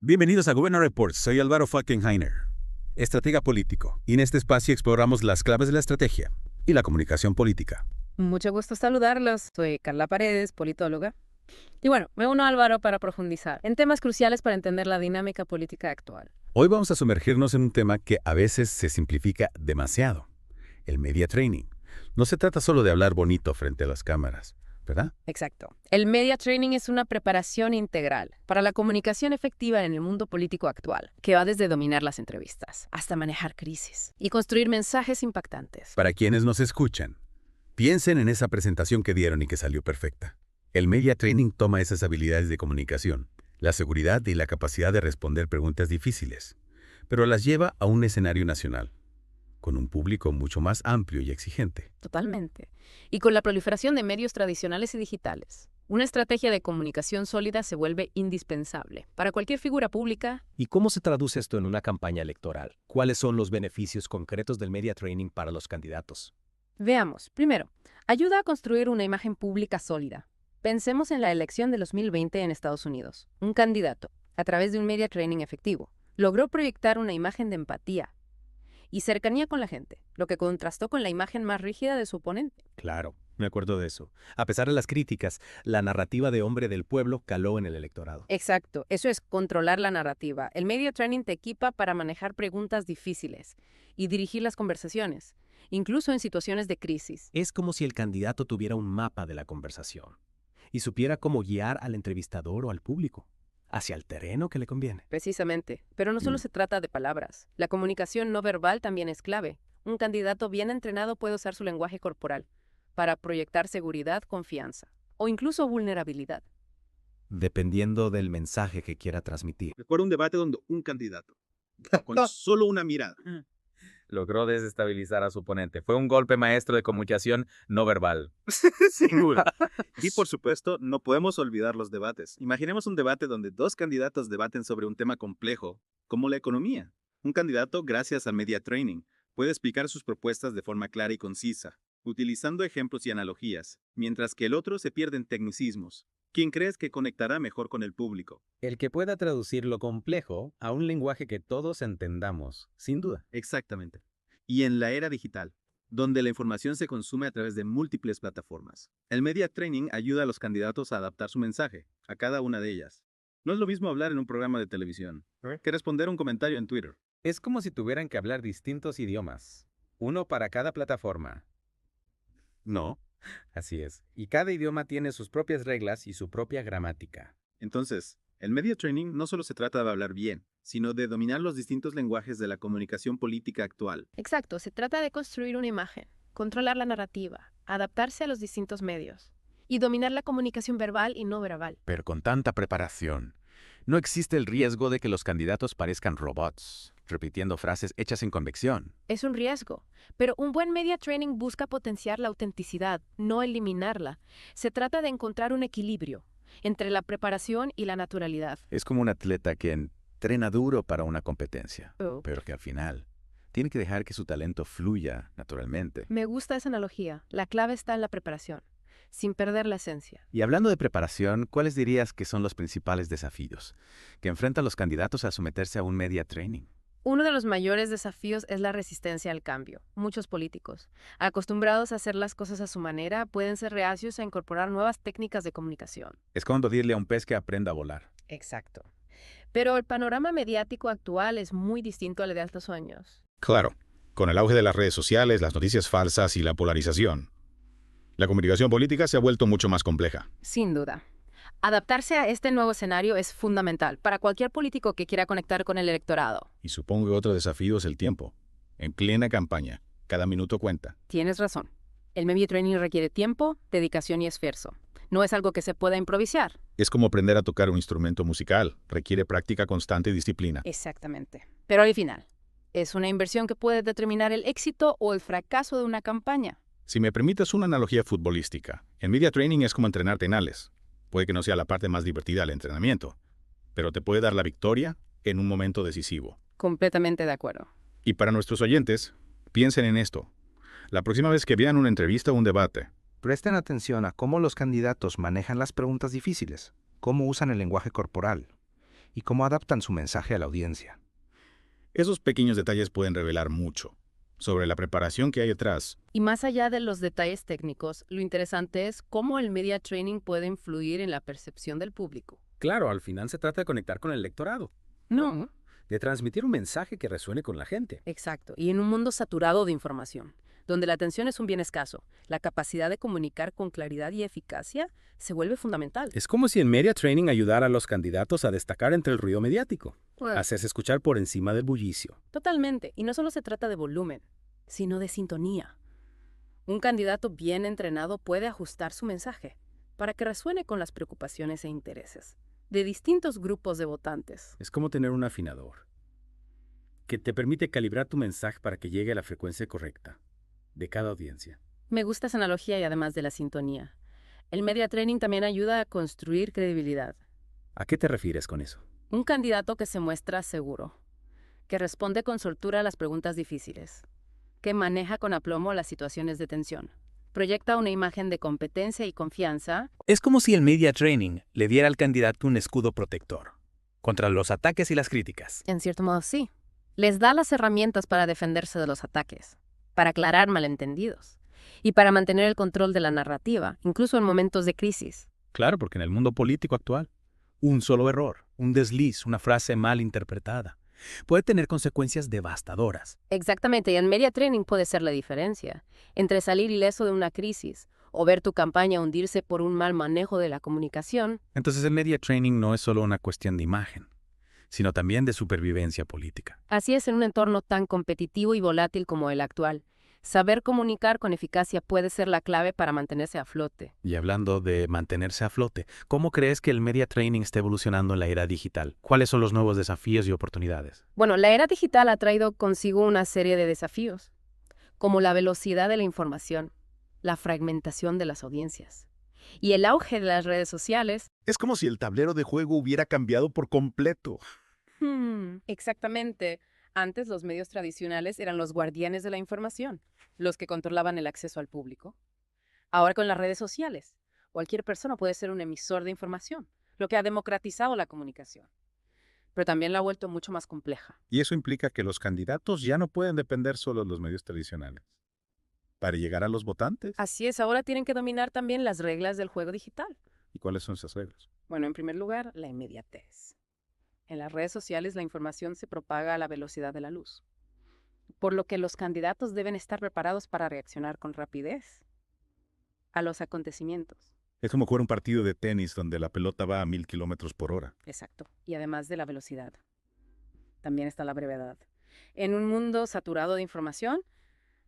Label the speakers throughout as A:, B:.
A: Bienvenidos a Governor Report, soy Álvaro Falkenhainer, estratega político, y en este espacio exploramos las claves de la estrategia y la comunicación política.
B: Mucho gusto saludarlos. Soy Carla Paredes, politóloga. Y bueno, me uno a Álvaro para profundizar en temas cruciales para entender la dinámica política actual.
A: Hoy vamos a sumergirnos en un tema que a veces se simplifica demasiado, el media training. No se trata solo de hablar bonito frente a las cámaras, ¿verdad?
B: Exacto. El media training es una preparación integral para la comunicación efectiva en el mundo político actual, que va desde dominar las entrevistas hasta manejar crisis y construir mensajes impactantes.
A: Para quienes nos escuchan, piensen en esa presentación que dieron y que salió perfecta. El media training toma esas habilidades de comunicación, la seguridad y la capacidad de responder preguntas difíciles, pero las lleva a un escenario nacional, con un público mucho más amplio y exigente.
B: Totalmente. Y con la proliferación de medios tradicionales y digitales, una estrategia de comunicación sólida se vuelve indispensable para cualquier figura pública.
C: ¿Y cómo se traduce esto en una campaña electoral? ¿Cuáles son los beneficios concretos del media training para los candidatos?
B: Veamos. Primero, ayuda a construir una imagen pública sólida. Pensemos en la elección de 2020 en Estados Unidos. Un candidato, a través de un media training efectivo, logró proyectar una imagen de empatía y cercanía con la gente, lo que contrastó con la imagen más rígida de su oponente.
C: Claro, me acuerdo de eso. A pesar de las críticas, la narrativa de hombre del pueblo caló en el electorado.
B: Exacto, eso es controlar la narrativa. El media training te equipa para manejar preguntas difíciles y dirigir las conversaciones, incluso en situaciones de crisis.
C: Es como si el candidato tuviera un mapa de la conversación y supiera cómo guiar al entrevistador o al público hacia el terreno que le conviene.
B: Precisamente, pero no solo se trata de palabras. La comunicación no verbal también es clave. Un candidato bien entrenado puede usar su lenguaje corporal para proyectar seguridad, confianza o incluso vulnerabilidad.
C: Dependiendo del mensaje que quiera transmitir.
D: Recuerdo un debate donde un candidato, con solo una mirada,
E: logró desestabilizar a su oponente. Fue un golpe maestro de comunicación no verbal.
D: sin duda. Y por supuesto, no podemos olvidar los debates. Imaginemos un debate donde dos candidatos debaten sobre un tema complejo, como la economía. Un candidato, gracias al media training, puede explicar sus propuestas de forma clara y concisa, utilizando ejemplos y analogías, mientras que el otro se pierde en tecnicismos. ¿Quién crees que conectará mejor con el público?
E: El que pueda traducir lo complejo a un lenguaje que todos entendamos, sin duda.
D: Exactamente. Y en la era digital, donde la información se consume a través de múltiples plataformas, el media training ayuda a los candidatos a adaptar su mensaje a cada una de ellas. No es lo mismo hablar en un programa de televisión que responder un comentario en Twitter.
E: Es como si tuvieran que hablar distintos idiomas, uno para cada plataforma.
A: No.
E: Así es. Y cada idioma tiene sus propias reglas y su propia gramática.
D: Entonces, el media training no solo se trata de hablar bien, sino de dominar los distintos lenguajes de la comunicación política actual.
B: Exacto, se trata de construir una imagen, controlar la narrativa, adaptarse a los distintos medios y dominar la comunicación verbal y no verbal.
F: Pero con tanta preparación, no existe el riesgo de que los candidatos parezcan robots, repitiendo frases hechas sin convicción.
B: Es un riesgo, pero un buen media training busca potenciar la autenticidad, no eliminarla. Se trata de encontrar un equilibrio entre la preparación y la naturalidad.
F: Es como un atleta que entrena duro para una competencia,
B: Oh.
F: pero que al final tiene que dejar que su talento fluya naturalmente.
B: Me gusta esa analogía. La clave está en la preparación, sin perder la esencia.
F: Y hablando de preparación, ¿cuáles dirías que son los principales desafíos que enfrentan los candidatos al someterse a un media training?
B: Uno de los mayores desafíos es la resistencia al cambio. Muchos políticos, acostumbrados a hacer las cosas a su manera, pueden ser reacios a incorporar nuevas técnicas de comunicación.
F: Es como decirle a un pez que aprenda a volar.
B: Exacto. Pero el panorama mediático actual es muy distinto al de hace años.
G: Claro, con el auge de las redes sociales, las noticias falsas y la polarización, la comunicación política se ha vuelto mucho más compleja.
B: Sin duda. Adaptarse a este nuevo escenario es fundamental para cualquier político que quiera conectar con el electorado.
G: Y supongo que otro desafío es el tiempo. En plena campaña, cada minuto cuenta.
B: Tienes razón. El media training requiere tiempo, dedicación y esfuerzo. No es algo que se pueda improvisar.
G: Es como aprender a tocar un instrumento musical. Requiere práctica constante y disciplina.
B: Exactamente. Pero al final, es una inversión que puede determinar el éxito o el fracaso de una campaña.
G: Si me permites una analogía futbolística, el media training es como entrenar tenales. Puede que no sea la parte más divertida del entrenamiento, pero te puede dar la victoria en un momento decisivo.
B: Completamente de acuerdo.
G: Y para nuestros oyentes, piensen en esto. La próxima vez que vean una entrevista o un debate,
H: Presten atención a cómo los candidatos manejan las preguntas difíciles, cómo usan el lenguaje corporal y cómo adaptan su mensaje a la audiencia.
G: Esos pequeños detalles pueden revelar mucho sobre la preparación que hay detrás.
B: Y más allá de los detalles técnicos, lo interesante es cómo el media training puede influir en la percepción del público.
C: Claro, al final se trata de conectar con el electorado,
B: No.
C: de transmitir un mensaje que resuene con la gente.
B: Exacto. Y en un mundo saturado de información, donde la atención es un bien escaso, la capacidad de comunicar con claridad y eficacia se vuelve fundamental.
C: Es como si el media training ayudara a los candidatos a destacar entre el ruido mediático, a hacerse escuchar por encima del bullicio.
B: Totalmente. Y no solo se trata de volumen, sino de sintonía. Un candidato bien entrenado puede ajustar su mensaje para que resuene con las preocupaciones e intereses de distintos grupos de votantes.
C: Es como tener un afinador, que te permite calibrar tu mensaje para que llegue a la frecuencia correcta de cada audiencia.
B: Me gusta esa analogía y además de la sintonía. El media training también ayuda a construir credibilidad.
C: ¿A qué te refieres con eso?
B: Un candidato que se muestra seguro, que responde con soltura a las preguntas difíciles, que maneja con aplomo las situaciones de tensión, proyecta una imagen de competencia y confianza.
I: Es como si el media training le diera al candidato un escudo protector contra los ataques y las críticas.
B: En cierto modo, sí. Les da las herramientas para defenderse de los ataques, para aclarar malentendidos y para mantener el control de la narrativa, incluso en momentos de crisis.
C: Claro, porque en el mundo político actual, un solo error, un desliz, una frase mal interpretada, puede tener consecuencias devastadoras.
B: Exactamente, y el media training puede ser la diferencia entre salir ileso de una crisis o ver tu campaña hundirse por un mal manejo de la comunicación.
F: Entonces el media training no es solo una cuestión de imagen, sino también de supervivencia política.
B: Así es, en un entorno tan competitivo y volátil como el actual, saber comunicar con eficacia puede ser la clave para mantenerse a flote.
F: Y hablando de mantenerse a flote, ¿cómo crees que el media training está evolucionando en la era digital? ¿Cuáles son los nuevos desafíos y oportunidades?
B: Bueno, la era digital ha traído consigo una serie de desafíos, como la velocidad de la información, la fragmentación de las audiencias y el auge de las redes sociales.
J: Es como si el tablero de juego hubiera cambiado por completo.
B: Exactamente. Antes los medios tradicionales eran los guardianes de la información, los que controlaban el acceso al público. Ahora con las redes sociales, cualquier persona puede ser un emisor de información, lo que ha democratizado la comunicación. Pero también la ha vuelto mucho más compleja.
G: Y eso implica que los candidatos ya no pueden depender solo de los medios tradicionales para llegar a los votantes.
B: Así es, ahora tienen que dominar también las reglas del juego digital.
G: ¿Y cuáles son esas reglas?
B: Bueno, en primer lugar, la inmediatez. En las redes sociales la información se propaga a la velocidad de la luz, por lo que los candidatos deben estar preparados para reaccionar con rapidez a los acontecimientos.
G: Es como jugar un partido de tenis donde la pelota va a 1000 kilómetros por hora.
B: Exacto. Y además de la velocidad, también está la brevedad. En un mundo saturado de información,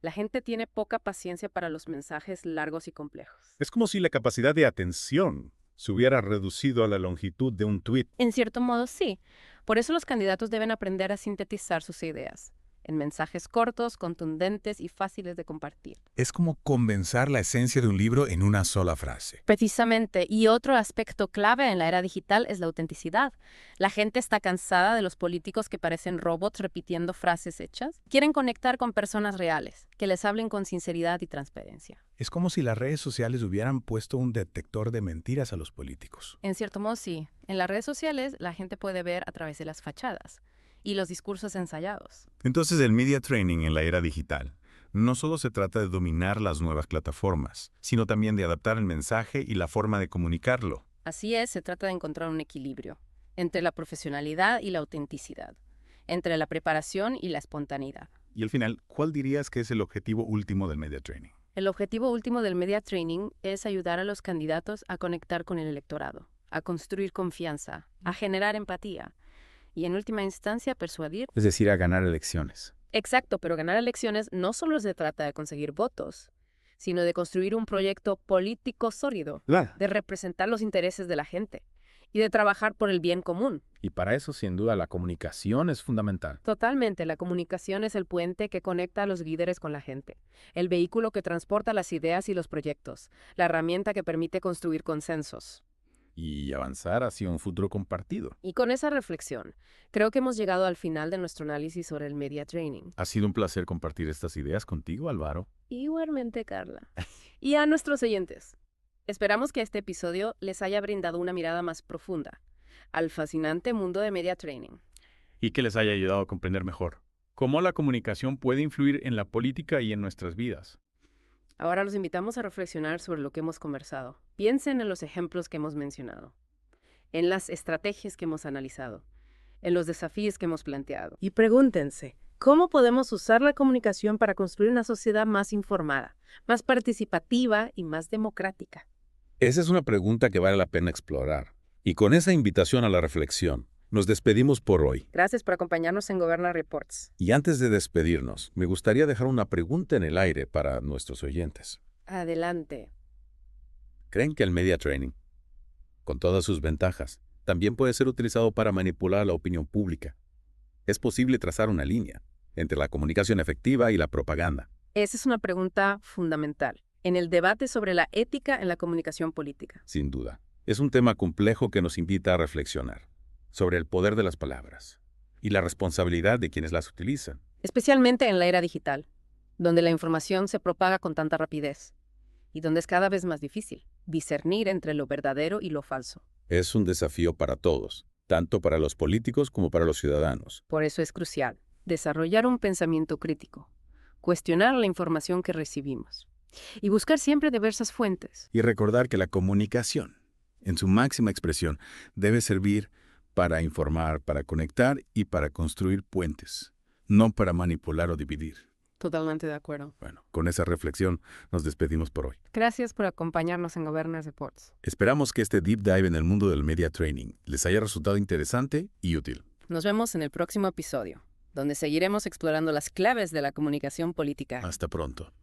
B: la gente tiene poca paciencia para los mensajes largos y complejos.
G: Es como si la capacidad de atención se hubiera reducido a la longitud de un tuit.
B: En cierto modo, sí. Por eso los candidatos deben aprender a sintetizar sus ideas en mensajes cortos, contundentes y fáciles de compartir.
K: Es como condensar la esencia de un libro en una sola frase.
B: Precisamente. Y otro aspecto clave en la era digital es la autenticidad. La gente está cansada de los políticos que parecen robots repitiendo frases hechas. Quieren conectar con personas reales, que les hablen con sinceridad y transparencia.
K: Es como si las redes sociales hubieran puesto un detector de mentiras a los políticos.
B: En cierto modo, sí. En las redes sociales la gente puede ver a través de las fachadas y los discursos ensayados.
A: Entonces el media training en la era digital no solo se trata de dominar las nuevas plataformas, sino también de adaptar el mensaje y la forma de comunicarlo.
B: Así es, se trata de encontrar un equilibrio entre la profesionalidad y la autenticidad, entre la preparación y la espontaneidad.
G: Y al final, ¿cuál dirías que es el objetivo último del media training?
B: El objetivo último del media training es ayudar a los candidatos a conectar con el electorado, a construir confianza, a generar empatía y en última instancia persuadir.
F: Es decir, a ganar elecciones.
B: Exacto, pero ganar elecciones no solo se trata de conseguir votos, sino de construir un proyecto político sólido, de representar los intereses de la gente y de trabajar por el bien común.
C: Y para eso, sin duda, la comunicación es fundamental.
B: Totalmente, la comunicación es el puente que conecta a los líderes con la gente, el vehículo que transporta las ideas y los proyectos, la herramienta que permite construir consensos.
G: Y avanzar hacia un futuro compartido.
B: Y con esa reflexión, creo que hemos llegado al final de nuestro análisis sobre el media training.
G: Ha sido un placer compartir estas ideas contigo, Álvaro.
B: Igualmente, Carla. Y a nuestros oyentes, esperamos que este episodio les haya brindado una mirada más profunda al fascinante mundo de Media Training.
L: Y que les haya ayudado a comprender mejor cómo la comunicación puede influir en la política y en nuestras vidas.
B: Ahora los invitamos a reflexionar sobre lo que hemos conversado. Piensen en los ejemplos que hemos mencionado, en las estrategias que hemos analizado, en los desafíos que hemos planteado. Y pregúntense, ¿cómo podemos usar la comunicación para construir una sociedad más informada, más participativa y más democrática?
A: Esa es una pregunta que vale la pena explorar. Y con esa invitación a la reflexión, nos despedimos por hoy.
B: Gracias por acompañarnos en Goberna Reports.
A: Y antes de despedirnos, me gustaría dejar una pregunta en el aire para nuestros oyentes.
B: Adelante.
A: ¿Creen que el media training, con todas sus ventajas, también puede ser utilizado para manipular la opinión pública? ¿Es posible trazar una línea entre la comunicación efectiva y la propaganda?
B: Esa es una pregunta fundamental en el debate sobre la ética en la comunicación política.
A: Sin duda. Es un tema complejo que nos invita a reflexionar sobre el poder de las palabras y la responsabilidad de quienes las utilizan.
B: Especialmente en la era digital, donde la información se propaga con tanta rapidez y donde es cada vez más difícil discernir entre lo verdadero y lo falso.
A: Es un desafío para todos, tanto para los políticos como para los ciudadanos.
B: Por eso es crucial desarrollar un pensamiento crítico, cuestionar la información que recibimos y buscar siempre diversas fuentes.
K: Y recordar que la comunicación, en su máxima expresión, debe servir para informar, para conectar y para construir puentes, no para manipular o dividir.
B: Totalmente de acuerdo.
A: Bueno, con esa reflexión nos despedimos por hoy.
B: Gracias por acompañarnos en Governor Reports.
A: Esperamos que este deep dive en el mundo del media training les haya resultado interesante y útil.
B: Nos vemos en el próximo episodio, donde seguiremos explorando las claves de la comunicación política.
A: Hasta pronto.